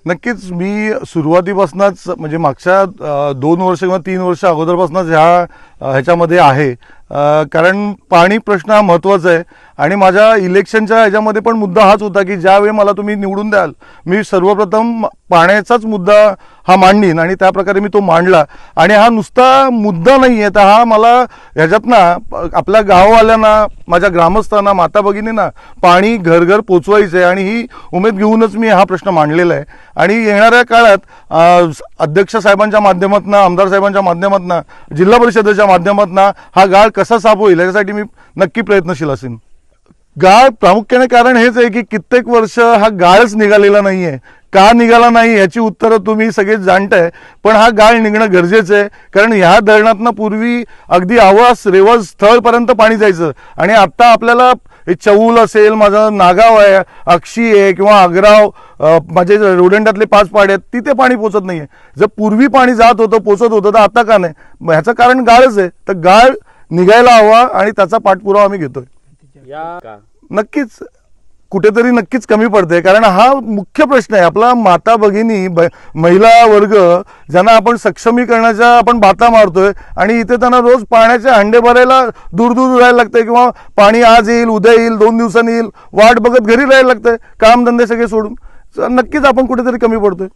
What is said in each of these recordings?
नक्कीच मी सुरुवातीपासूनच म्हणजे मागच्या 2 वर्ष किंवा 3 वर्ष अगोदरपासूनच ह्याच्यामध्ये आहे, कारण पाणी प्रश्न हा महत्त्वाचा आहे आणि माझ्या इलेक्शनच्या ह्याच्यामध्ये पण मुद्दा हाच होता की ज्यावेळी मला तुम्ही निवडून द्याल मी सर्वप्रथम पाण्याचाच मुद्दा हा मांडीन आणि त्या प्रकारे मी तो मांडला. आणि हा नुसता मुद्दा नाही आहे, तर हा मला ह्याच्यातनं आपल्या गाववाल्यांना, माझ्या ग्रामस्थांना, माता भगिनींना पाणी घर घर पोचवायचं आहे आणि ही उमेद घेऊनच मी हा प्रश्न मांडलेला आहे. आणि येणाऱ्या काळात अध्यक्ष साहेबांच्या माध्यमातून, आमदार साहेबांच्या माध्यमातून, जिल्हा परिषदेच्या माध्यमातून हा गाळ कसा साफ होईल याच्यासाठी मी नक्की प्रयत्नशील असेन. गाळ प्रामुख्याने कारण हेच आहे की कित्येक वर्ष हा गाळच निघालेला नाहीये. का निघाला नाही याची उत्तरं तुम्ही सगळेच जाणताय, पण हा गाळ निघणं गरजेचं आहे. कारण ह्या धरणातनं पूर्वी अगदी आवास रेवज स्थळपर्यंत पाणी जायचं आणि आता आपल्याला चौल असेल, माझं नागाव आहे, अक्षी आहे किंवा अग्राव, माझे रोडंडातले 5 पाडे आहेत, तिथे पाणी पोचत नाहीये. जर पूर्वी पाणी जात होतं, पोचत होतं, तर आता का नाही? ह्याचं कारण गाळच आहे. तर गाळ निघायला हवा आणि त्याचा पाठपुरावा आम्ही घेतोय. नक्कीच कुठेतरी नक्कीच कमी पडते, कारण हा मुख्य प्रश्न आहे आपला. माता भगिनी, महिला वर्ग ज्यांना आपण सक्षमीकरणाच्या आपण बाता मारतोय आणि इथे त्यांना रोज पाण्याचे हंडे भरायला दूर दूर राहायला लागतंय किंवा पाणी आज येईल, उद्या येईल, 2 दिवसांनी येईल, वाट बघत घरी राहायला लागतंय, कामधंदे सगळे सोडून. नक्कीच आपण कुठेतरी कमी पडतोय.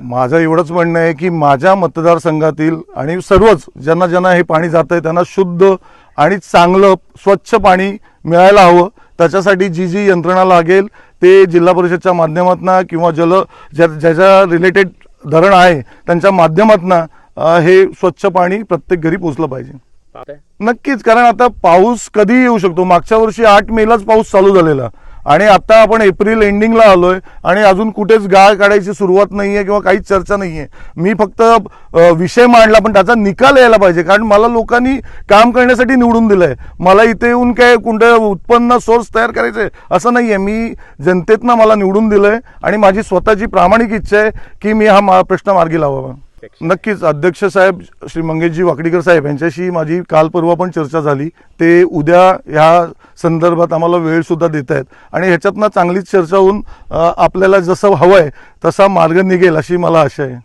माझं एवढंच म्हणणं आहे की माझ्या मतदारसंघातील आणि सर्वच ज्यांना ज्यांना हे पाणी जातंय त्यांना शुद्ध आणि चांगलं स्वच्छ पाणी मिळायला हवं. त्याच्यासाठी जी जी यंत्रणा लागेल ते जिल्हा परिषदच्या माध्यमातून किंवा ज्याच्या रिलेटेड धरण आहे त्यांच्या माध्यमातून हे स्वच्छ पाणी प्रत्येक घरी पोचलं पाहिजे. नक्कीच, कारण आता पाऊस कधी येऊ शकतो. मागच्या वर्षी 8 मेलाच पाऊस चालू झालेला आणि आता आपण एप्रिल एंडिंगला आलोय आणि अजून कुठेच गाळ काढायची सुरुवात नाहीये किंवा काहीच चर्चा नाहीये. मी फक्त विषय मांडला, पण त्याचा निकाल यायला पाहिजे. कारण मला लोकांनी काम करण्यासाठी निवडून दिलंय. मला इथे येऊन काय कोणतं उत्पन्न सोर्स तयार करायचंय असं नाहीये. मी जनतेतनं मला निवडून दिलंय आणि माझी स्वतःची प्रामाणिक इच्छा आहे की मी हा प्रश्न मार्गी लावावा. नक्कीच अध्यक्ष साहेब श्री मंगेशजी वाकडीकर साहेब यांच्याशी माझी काल परवा पण चर्चा झाली. ते उद्या ह्या संदर्भात आम्हाला वेळ सुद्धा देत आहेत आणि ह्याच्यातनं चांगलीच चर्चा होऊन आपल्याला जसं हवंय तसा मार्ग निघेल अशी मला आशा आहे.